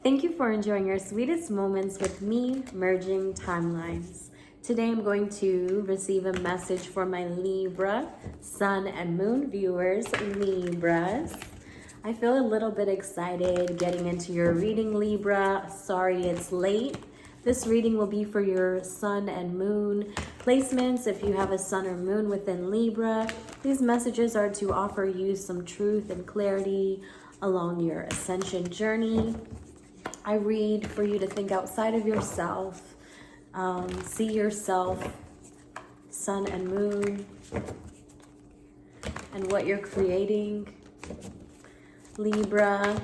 Thank you for enjoying your sweetest moments with me, merging timelines. Today I'm going to receive a message for my Libra, Sun and Moon viewers, Libras. I feel a little bit excited getting into your reading, Libra. Sorry it's late. This reading will be for your Sun and Moon placements. If you have a Sun or Moon within Libra, these messages are to offer you some truth and clarity along your ascension journey. I read for you to think outside of yourself, see yourself, Sun and Moon, and what you're creating. Libra,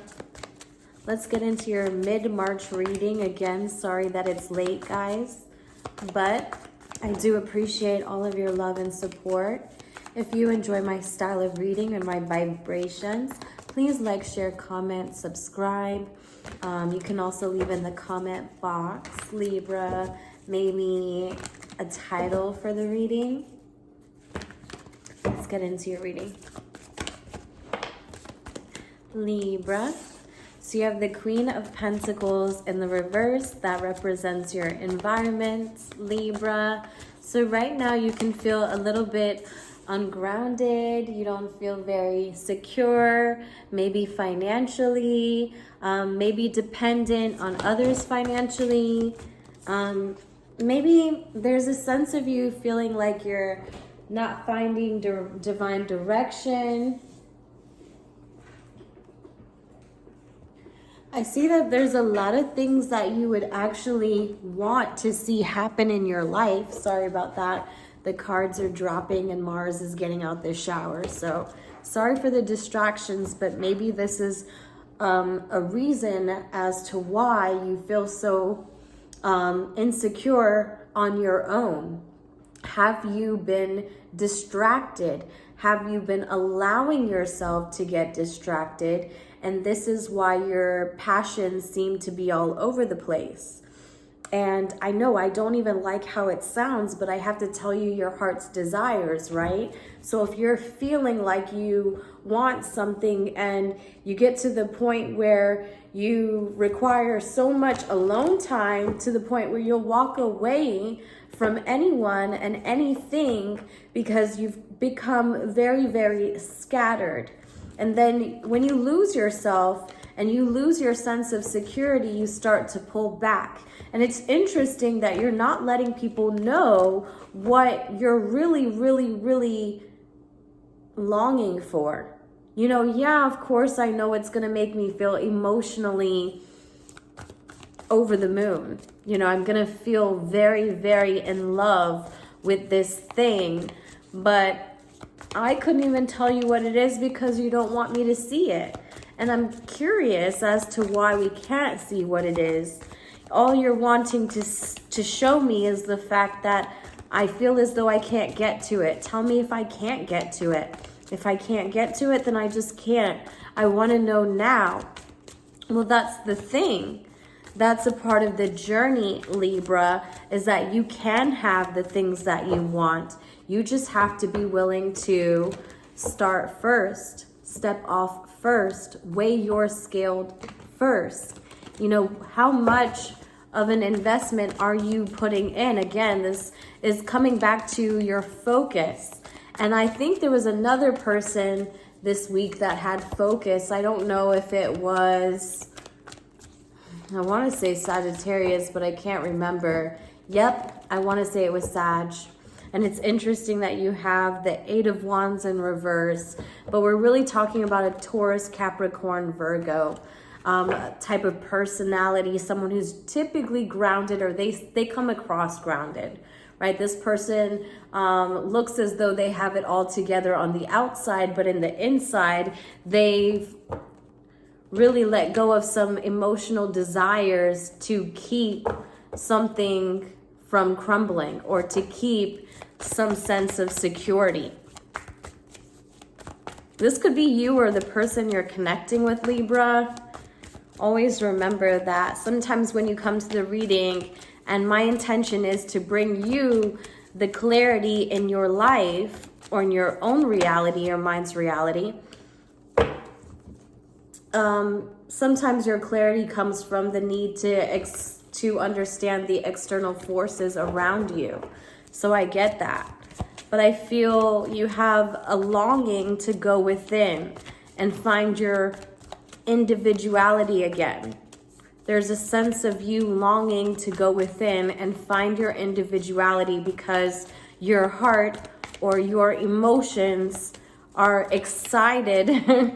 let's get into your mid-March reading. Again, sorry that it's late, guys, but I do appreciate all of your love and support. If you enjoy my style of reading and my vibrations, please like, share, comment, subscribe. You can also leave in the comment box, Libra, maybe a title for the reading. Let's get into your reading. Libra. So you have the Queen of Pentacles in the reverse. That represents your environment, Libra. So right now you can feel a little bit ungrounded. You don't feel very secure, maybe financially, maybe dependent on others financially. Maybe there's a sense of you feeling like you're not finding divine direction. I see that there's a lot of things that you would actually want to see happen in your life. Sorry about that. The cards are dropping and Mars is getting out the shower. So sorry for the distractions, but maybe this is a reason as to why you feel so insecure on your own. Have you been distracted? Have you been allowing yourself to get distracted? And this is why your passions seem to be all over the place. And I know I don't even like how it sounds, but I have to tell you your heart's desires, right? So if you're feeling like you want something and you get to the point where you require so much alone time to the point where you'll walk away from anyone and anything because you've become very, very scattered. And then when you lose yourself and you lose your sense of security, you start to pull back. And it's interesting that you're not letting people know what you're really, really, really longing for. You know, yeah, of course, I know it's going to make me feel emotionally over the moon. You know, I'm going to feel very, very in love with this thing, but I couldn't even tell you what it is because you don't want me to see it. And I'm curious as to why we can't see what it is. All you're wanting to show me is the fact that I feel as though I can't get to it. Tell me if I can't get to it. If I can't get to it, then I just can't. I want to know now. Well, that's the thing. That's a part of the journey, Libra, is that you can have the things that you want. You just have to be willing to start first, step off first, weigh your scale first. You know, how much of an investment are you putting in? Again, this is coming back to your focus. And I think there was another person this week that had focus. I don't know if it was, I want to say Sagittarius, but I can't remember. Yep, I want to say it was Sag. And it's interesting that you have the 8 of Wands in reverse, but we're really talking about a Taurus, Capricorn, Virgo type of personality, someone who's typically grounded, or they come across grounded, right? This person looks as though they have it all together on the outside, but in the inside, they've really let go of some emotional desires to keep something from crumbling or to keep some sense of security. This could be you or the person you're connecting with, Libra. Always remember that sometimes when you come to the reading, and my intention is to bring you the clarity in your life or in your own reality, your mind's reality, Sometimes your clarity comes from the need to understand the external forces around you. So I get that. But I feel you have a longing to go within and find your individuality again. There's a sense of you longing to go within and find your individuality because your heart or your emotions are excited.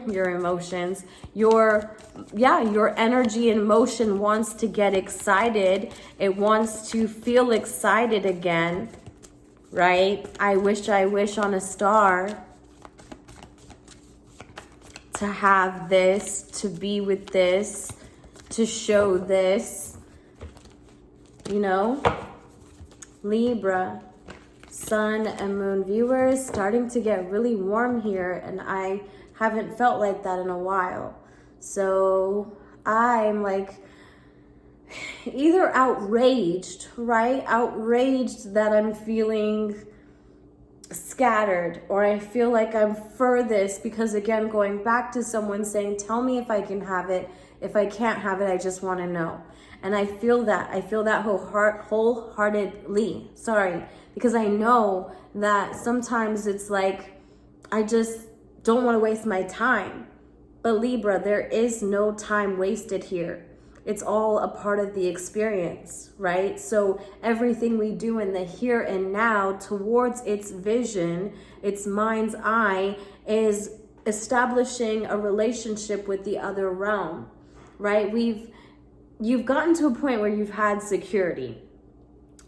Your emotions, your energy and motion wants to get excited. It wants to feel excited again, right? I wish on a star to have this, to be with this, to show this, you know. Libra, sun and moon viewers, starting to get really warm here, and I haven't felt like that in a while. So I'm like either outraged, right? Outraged that I'm feeling scattered, or I feel like I'm furthest because, again, going back to someone saying, tell me if I can have it. If I can't have it, I just want to know. And I feel that wholeheartedly, because I know that sometimes it's like, I just don't want to waste my time. But Libra, there is no time wasted here. It's all a part of the experience, right? So everything we do in the here and now towards its vision, its mind's eye, is establishing a relationship with the other realm, right? You've gotten to a point where you've had security.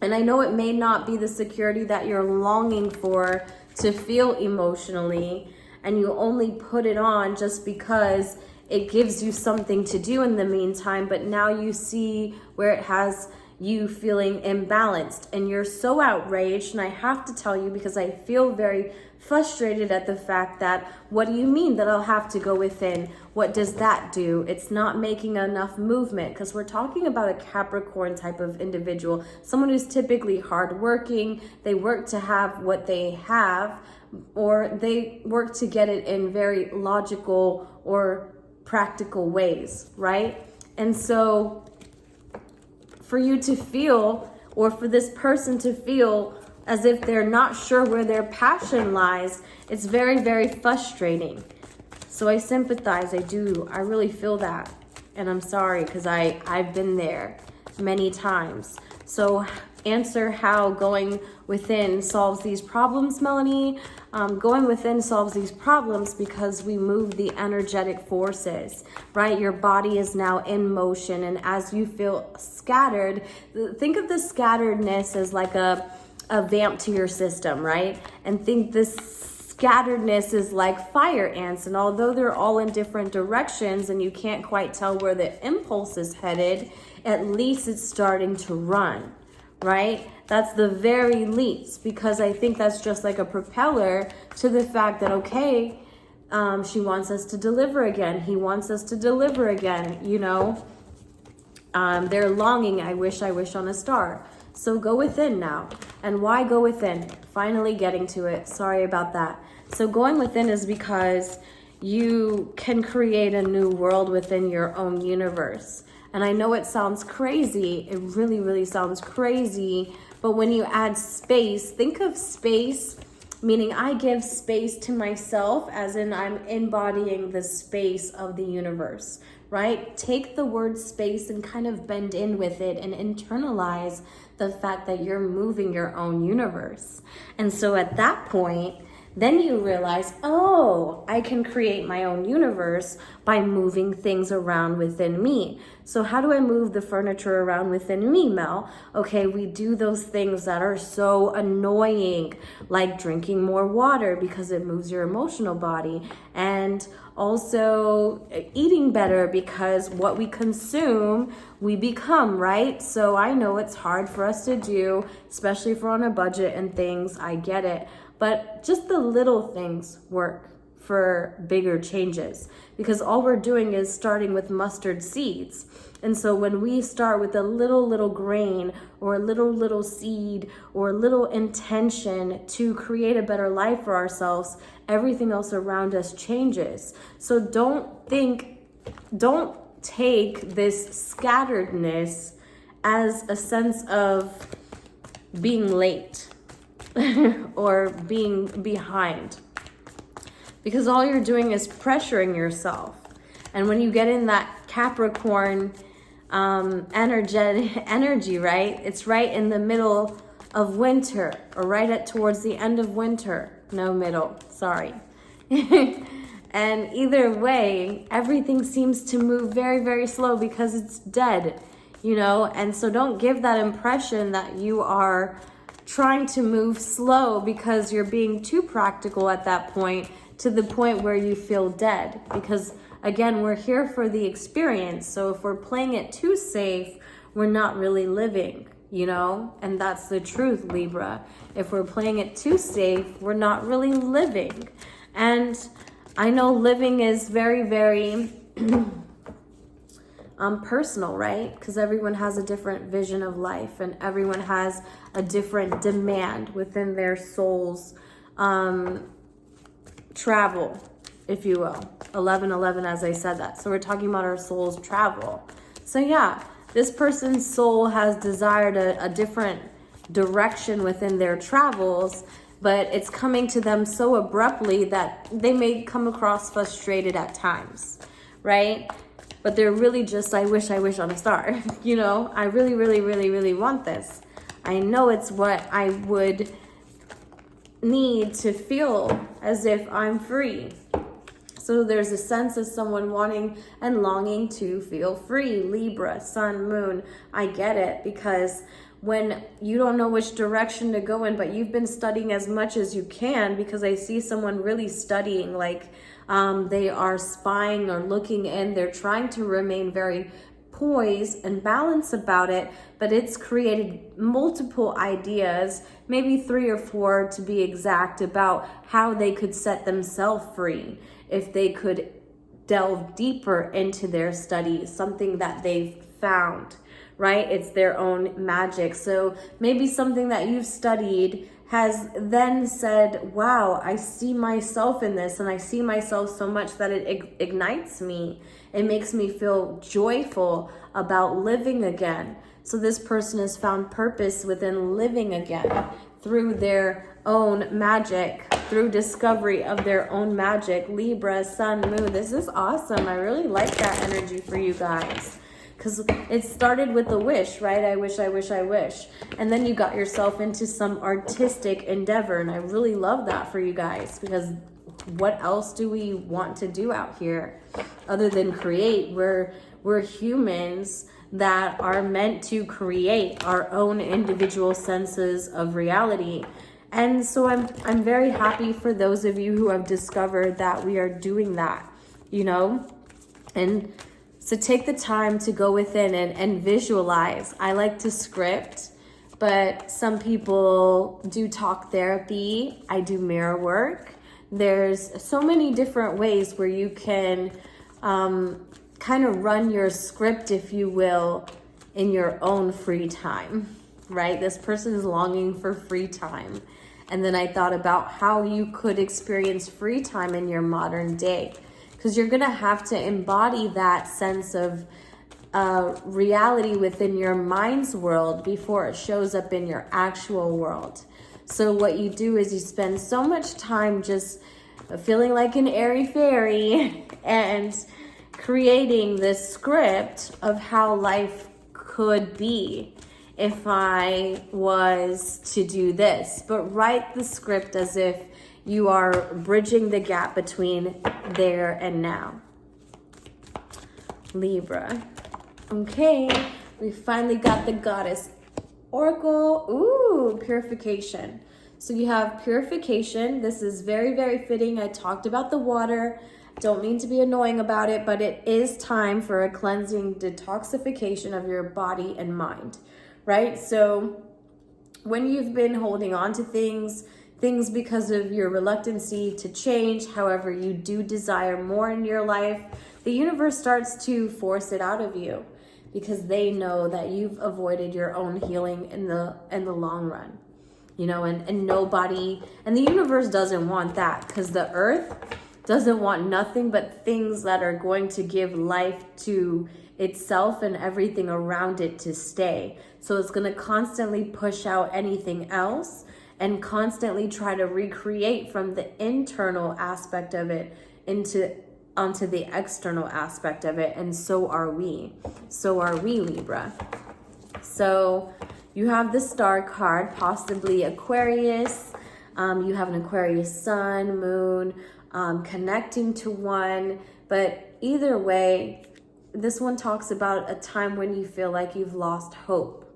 And I know it may not be the security that you're longing for to feel emotionally, and you only put it on just because it gives you something to do in the meantime, but now you see where it has you feeling imbalanced and you're so outraged. And I have to tell you, because I feel very frustrated at the fact that, what do you mean that I'll have to go within? What does that do? It's not making enough movement, because we're talking about a Capricorn type of individual, someone who's typically hardworking. They work to have what they have, or they work to get it in very logical or practical ways, right? And so for you to feel, or for this person to feel as if they're not sure where their passion lies, it's very, very frustrating. So I sympathize. I really feel that. And I'm sorry, because I've been there many times. So answer how going within solves these problems, Melanie. Going within solves these problems because we move the energetic forces, right? Your body is now in motion, and as you feel scattered, think of the scatteredness as like a vamp to your system, right? And think this scatteredness is like fire ants, and although they're all in different directions and you can't quite tell where the impulse is headed, at least it's starting to run, right? That's the very least, because I think that's just like a propeller to the fact that, okay, she wants us to deliver again. He wants us to deliver again, you know. They're longing, I wish on a star. So go within now. And why go within? Finally getting to it. Sorry about that. So going within is because you can create a new world within your own universe. And I know it sounds crazy. It really, really sounds crazy. But when you add space, think of space, meaning I give space to myself, as in I'm embodying the space of the universe, right? Take the word space and kind of bend in with it and internalize the fact that you're moving your own universe. And so at that point, then you realize, oh, I can create my own universe by moving things around within me. So how do I move the furniture around within me, Mel? Okay, we do those things that are so annoying, like drinking more water because it moves your emotional body, and also eating better because what we consume, we become, right? So I know it's hard for us to do, especially if we're on a budget and things. I get it. But just the little things work for bigger changes, because all we're doing is starting with mustard seeds. And so when we start with a little grain, or a little seed, or a little intention to create a better life for ourselves, everything else around us changes. So don't think don't take this scatteredness as a sense of being late or being behind, because all you're doing is pressuring yourself. And when you get in that Capricorn energy, right? It's right in the middle of winter, or right at towards the end of winter. No, middle, sorry. And either way, everything seems to move very, very slow because it's dead, you know? And so don't give that impression that you are trying to move slow because you're being too practical at that point, to the point where you feel dead. Because again, we're here for the experience. So if we're playing it too safe, we're not really living, you know? And that's the truth, Libra. If we're playing it too safe, we're not really living. And I know living is very, very personal, right? Because everyone has a different vision of life, and everyone has a different demand within their soul's travel, if you will. 1111, as I said that. So we're talking about our soul's travel. So yeah, this person's soul has desired a different direction within their travels, but it's coming to them so abruptly that they may come across frustrated at times, right? But they're really just, I wish on a star. You know, I really, really, really, really want this. I know it's what I would need to feel as if I'm free. So there's a sense of someone wanting and longing to feel free. Libra, sun, moon, I get it, because when you don't know which direction to go in, but you've been studying as much as you can, because I see someone really studying, like they are spying or looking in, they're trying to remain very poised and balanced about it, but it's created multiple ideas, maybe 3 or 4 to be exact, about how they could set themselves free if they could delve deeper into their studies, something that they've found, right? It's their own magic. So maybe something that you've studied has then said, wow, I see myself in this, and I see myself so much that it ignites me. It makes me feel joyful about living again. So this person has found purpose within living again through their own magic, through discovery of their own magic. Libra, sun, moon. This is awesome. I really like that energy for you guys. Because it started with a wish, right? I wish. And then you got yourself into some artistic endeavor. And I really love that for you guys, because what else do we want to do out here other than create? We're humans that are meant to create our own individual senses of reality. And so I'm very happy for those of you who have discovered that we are doing that, you know? And so take the time to go within and visualize. I like to script, but some people do talk therapy. I do mirror work. There's so many different ways where you can kind of run your script, if you will, in your own free time, right? This person is longing for free time. And then I thought about how you could experience free time in your modern day, because you're going to have to embody that sense of reality within your mind's world before it shows up in your actual world. So what you do is you spend so much time just feeling like an airy fairy and creating this script of how life could be if I was to do this. But write the script as if you are bridging the gap between there and now. Libra. Okay, we finally got the goddess oracle. Ooh, purification. So you have purification. This is very, very fitting. I talked about the water. Don't mean to be annoying about it, but it is time for a cleansing detoxification of your body and mind, right? So when you've been holding on to things because of your reluctancy to change, however, you do desire more in your life, the universe starts to force it out of you, because they know that you've avoided your own healing in the long run, you know, and nobody, and the universe doesn't want that, because the earth doesn't want nothing but things that are going to give life to itself and everything around it to stay. So it's going to constantly push out anything else and constantly try to recreate from the internal aspect of it onto the external aspect of it. And so are we. So are we, Libra. So you have the Star card, possibly Aquarius. You have an Aquarius sun, moon, connecting to one. But either way, this one talks about a time when you feel like you've lost hope.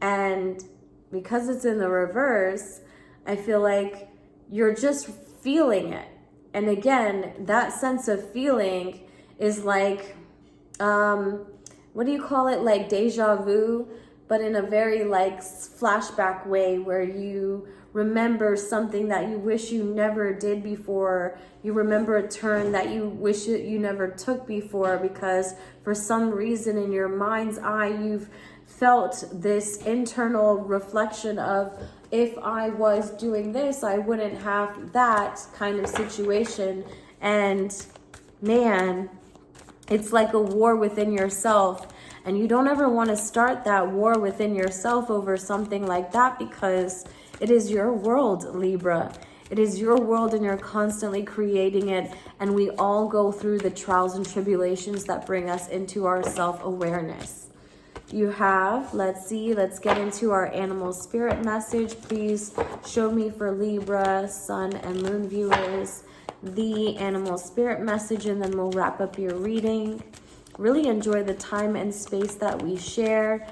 And because it's in the reverse, I feel like you're just feeling it. And again, that sense of feeling is like, what do you call it? Like deja vu, but in a very like flashback way where you remember something that you wish you never did before. You remember a turn that you wish you never took before because for some reason in your mind's eye, you've felt this internal reflection of, if I was doing this, I wouldn't have that kind of situation. And man, it's like a war within yourself. And you don't ever want to start that war within yourself over something like that, because it is your world, Libra. It is your world and you're constantly creating it. And we all go through the trials and tribulations that bring us into our self-awareness. You have, let's get into our animal spirit message. Please show me for Libra, sun and moon viewers, the animal spirit message, and then we'll wrap up your reading. Really enjoy the time and space that we share.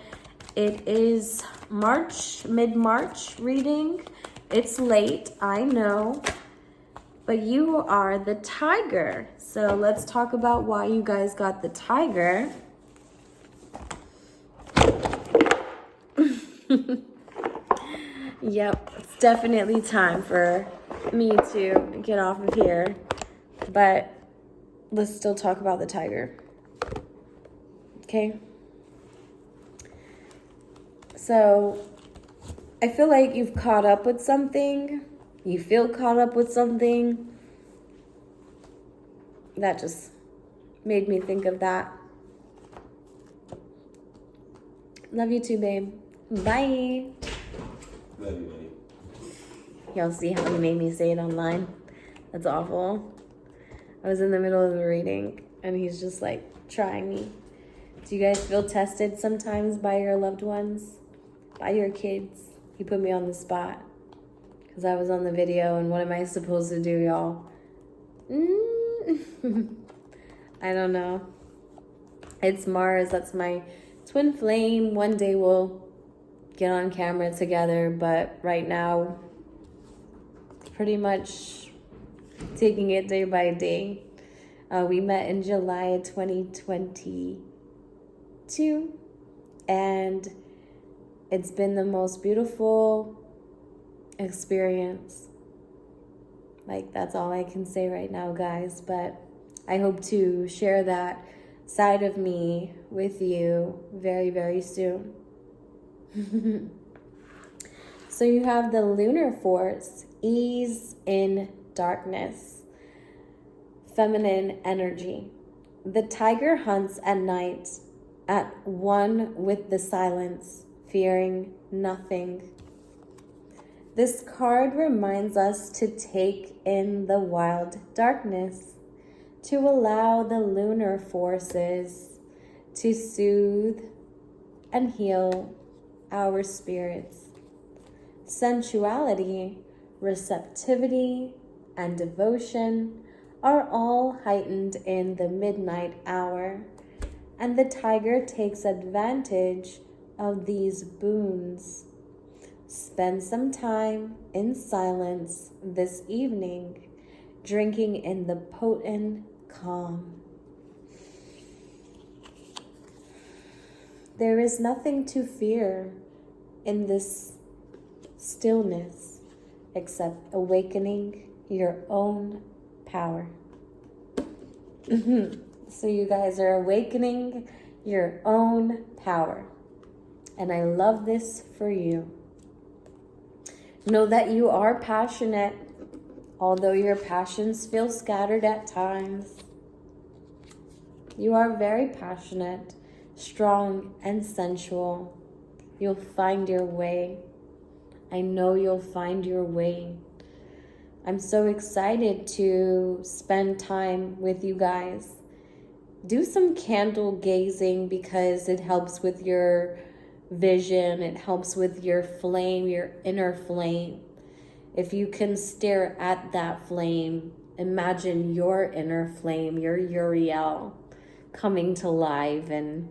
It is mid-March reading. It's late, I know, but you are the tiger. So let's talk about why you guys got the tiger. Yep, it's definitely time for me to get off of here, but let's still talk about the tiger. Okay? So I feel like you've caught up with something. You feel caught up with something. That just made me think of that. Love you too, babe. Bye. Love you, buddy. Y'all see how he made me say it online? That's awful. I was in the middle of the reading and he's just like trying me. Do you guys feel tested sometimes by your loved ones? By your kids? He put me on the spot because I was on the video, and what am I supposed to do, y'all? I don't know. It's Mars. That's my twin flame. One day we'll get on camera together, but right now, pretty much taking it day by day. We met in July 2022, and it's been the most beautiful experience. Like, that's all I can say right now, guys, but I hope to share that side of me with you very, very soon. So you have the lunar force, ease in darkness, feminine energy. The tiger hunts at night, at one with the silence, fearing nothing. This card reminds us to take in the wild darkness, to allow the lunar forces to soothe and heal our spirits. Sensuality, receptivity, and devotion are all heightened in the midnight hour, and the tiger takes advantage of these boons. Spend some time in silence this evening, drinking in the potent calm. There is nothing to fear in this stillness except awakening your own power. So you guys are awakening your own power. And I love this for you. Know that you are passionate Although your passions feel scattered at times, you are very passionate, strong, and sensual. You'll find your way. I know you'll find your way. I'm so excited to spend time with you guys. Do some candle gazing because it helps with your vision. It helps with your flame, your inner flame. If you can stare at that flame, imagine your inner flame, your 𝕠𝕟𝕣𝕠 coming to life and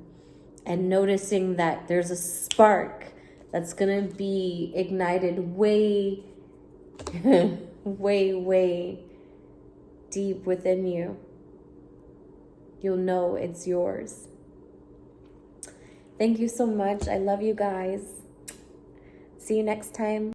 noticing that there's a spark that's gonna be ignited way, way deep within you. You'll know it's yours. Thank you so much. I love you guys. See you next time.